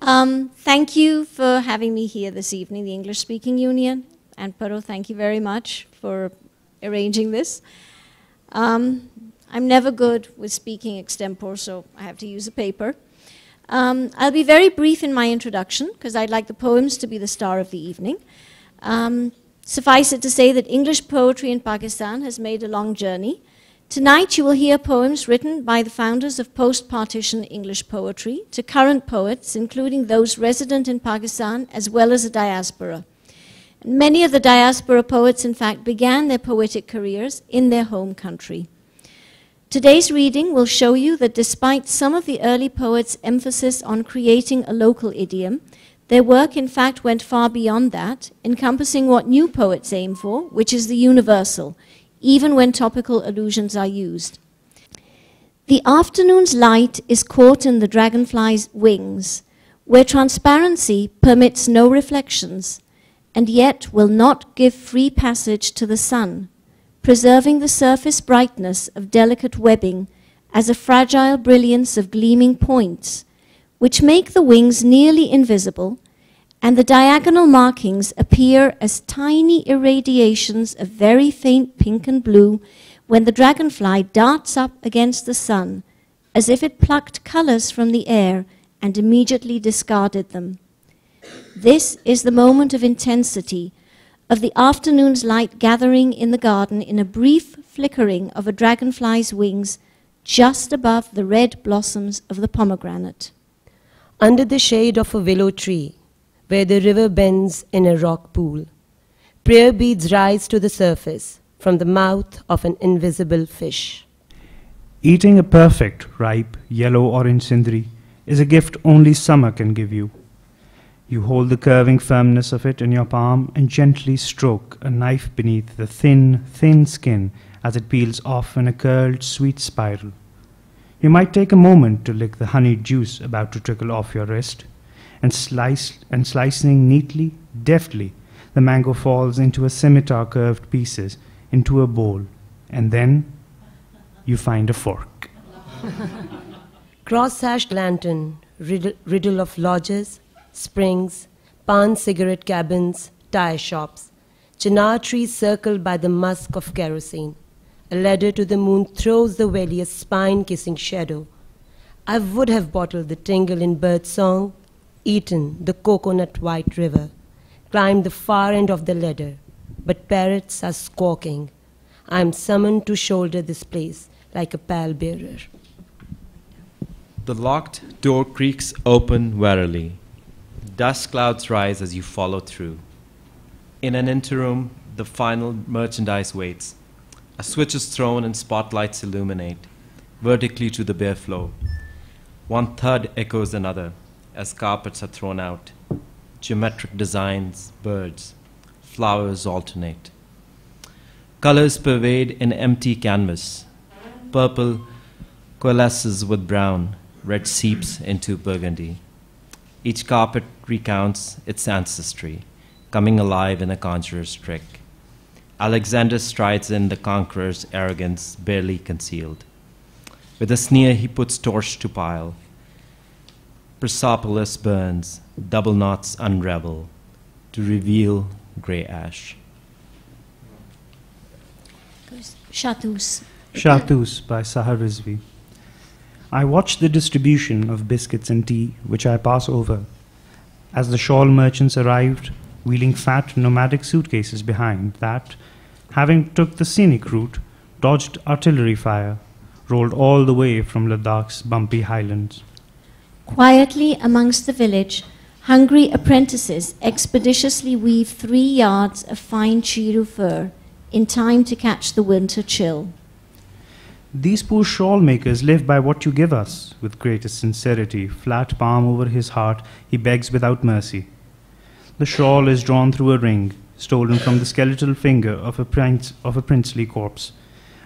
Thank you for having me here this evening, the English Speaking Union. And Paro, thank you very much for arranging this. I'm never good with speaking extempore, so I have to use a paper. I'll be very brief in my introduction, because I'd like the poems to be the star of the evening. Suffice it to say that English poetry in Pakistan has made a long journey. Tonight you will hear poems written by the founders of post-partition English poetry to current poets, including those resident in Pakistan as well as the diaspora. And many of the diaspora poets, in fact, began their poetic careers in their home country. Today's reading will show you that despite some of the early poets' emphasis on creating a local idiom, their work in fact went far beyond that, encompassing what new poets aim for, which is the universal, even when topical allusions are used. The afternoon's light is caught in the dragonfly's wings, where transparency permits no reflections, and yet will not give free passage to the sun, preserving the surface brightness of delicate webbing as a fragile brilliance of gleaming points, which make the wings nearly invisible, and the diagonal markings appear as tiny irradiations of very faint pink and blue when the dragonfly darts up against the sun, as if it plucked colors from the air and immediately discarded them. This is the moment of intensity, of the afternoon's light gathering in the garden in a brief flickering of a dragonfly's wings just above the red blossoms of the pomegranate. Under the shade of a willow tree, where the river bends in a rock pool, prayer beads rise to the surface from the mouth of an invisible fish. Eating a perfect, ripe, yellow-orange sindri is a gift only summer can give you. You hold the curving firmness of it in your palm and gently stroke a knife beneath the thin, thin skin as it peels off in a curled, sweet spiral. You might take a moment to lick the honeyed juice about to trickle off your wrist, and slicing neatly, deftly, the mango falls into a scimitar-curved pieces into a bowl, and then you find a fork. Cross-hashed lantern, riddle of lodges, springs, pan cigarette cabins, tire shops, chinar trees circled by the musk of kerosene. A ladder to the moon throws the valley a spine-kissing shadow. I would have bottled the tingle in bird song, eaten the coconut white river, climbed the far end of the ladder, but parrots are squawking. I am summoned to shoulder this place like a pallbearer. The locked door creaks open warily. Dust clouds rise as you follow through. In an interim, the final merchandise waits. A switch is thrown and spotlights illuminate, vertically to the bare floor. One thud echoes another as carpets are thrown out. Geometric designs, birds, flowers alternate. Colors pervade an empty canvas. Purple coalesces with brown, red seeps into burgundy. Each carpet recounts its ancestry, coming alive in a conjurer's trick. Alexander strides in, the conqueror's arrogance barely concealed. With a sneer he puts torch to pile. Persepolis burns, double knots unravel, to reveal grey ash. Chartreuse. Chartreuse by Sahar Rizvi. I watch the distribution of biscuits and tea, which I pass over. As the shawl merchants arrived, wheeling fat nomadic suitcases behind that, having took the scenic route, dodged artillery fire, rolled all the way from Ladakh's bumpy highlands. Quietly amongst the village, hungry apprentices expeditiously weave 3 yards of fine chiru fur in time to catch the winter chill. These poor shawl makers live by what you give us. With greatest sincerity, flat palm over his heart, he begs without mercy. The shawl is drawn through a ring, stolen from the skeletal finger of a princely corpse,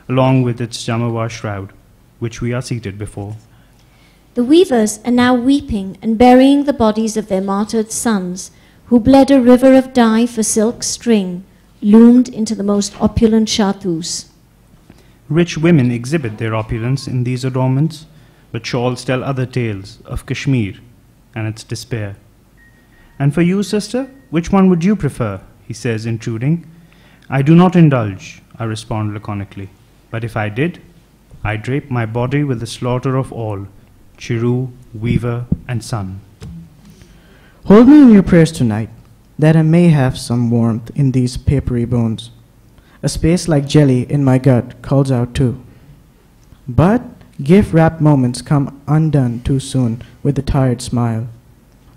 along with its Jamawa shroud, which we are seated before. The weavers are now weeping and burying the bodies of their martyred sons, who bled a river of dye for silk string, loomed into the most opulent chartreuse. Rich women exhibit their opulence in these adornments, but shawls tell other tales of Kashmir, and its despair. And for you, sister, which one would you prefer? He says, intruding. I do not indulge, I respond laconically. But if I did, I drape my body with the slaughter of all, Chiru, Weaver, and Sun. Hold me in your prayers tonight, that I may have some warmth in these papery bones. A space like jelly in my gut calls out too. But gift-wrapped moments come undone too soon with a tired smile,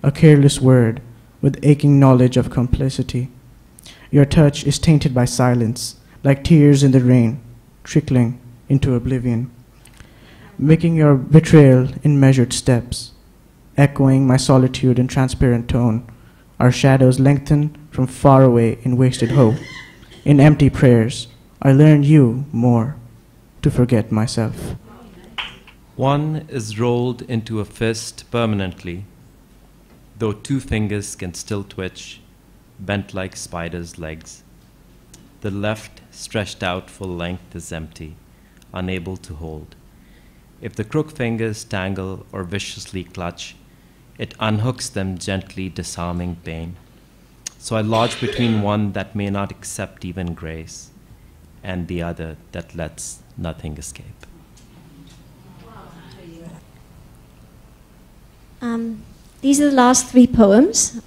a careless word with aching knowledge of complicity. Your touch is tainted by silence, like tears in the rain, trickling into oblivion, making your betrayal in measured steps, echoing my solitude in transparent tone. Our shadows lengthen from far away in wasted hope. In empty prayers, I learn you more to forget myself. One is rolled into a fist permanently, though two fingers can still twitch, bent like spiders' legs. The left, stretched out full length, is empty, unable to hold. If the crooked fingers tangle or viciously clutch, it unhooks them gently, disarming pain. So I lodge between one that may not accept even grace, and the other that lets nothing escape. These are the last three poems.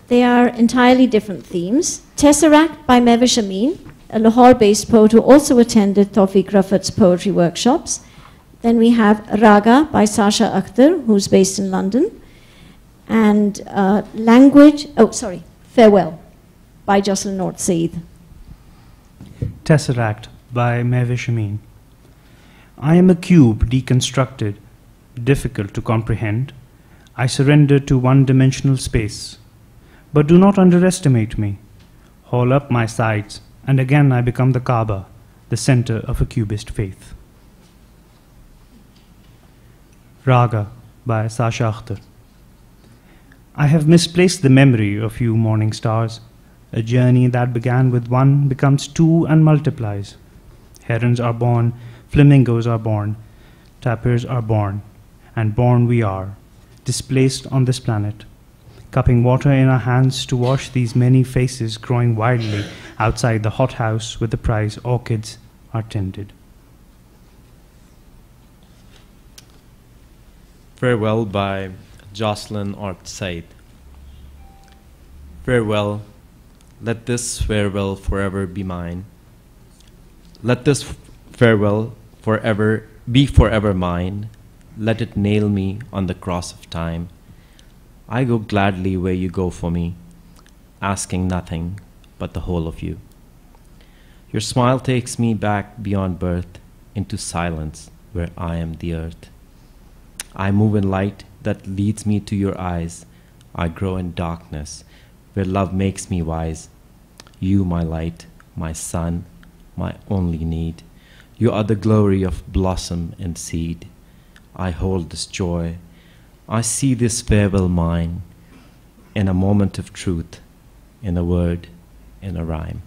They are entirely different themes. Tesseract by Mehwish Amin, a Lahore-based poet who also attended Taufiq Rafat's poetry workshops. Then we have Raga by Sasha Akhtar, who's based in London. And Farewell by Jocelyn North Said. Tesseract by Mehwish Amin. I am a cube deconstructed, difficult to comprehend. I surrender to one-dimensional space. But do not underestimate me. Haul up my sides, and again I become the Kaaba, the center of a cubist faith. Raga by Sasha Akhtar. I have misplaced the memory of you morning stars. A journey that began with one becomes two and multiplies. Herons are born, flamingos are born, tapirs are born, and born we are, displaced on this planet, cupping water in our hands to wash these many faces growing wildly outside the hothouse with the prize orchids are tended. Farewell by Jocelyn North Said. Farewell, let this farewell forever be mine. Let this farewell be forever mine. Let it nail me on the cross of time. I go gladly where you go for me, asking nothing but the whole of you. Your smile takes me back beyond birth into silence where I am the earth. I move in light that leads me to your eyes. I grow in darkness where love makes me wise. You, my light, my sun, my only need. You are the glory of blossom and seed. I hold this joy. I see this farewell mine in a moment of truth, in a word, in a rhyme.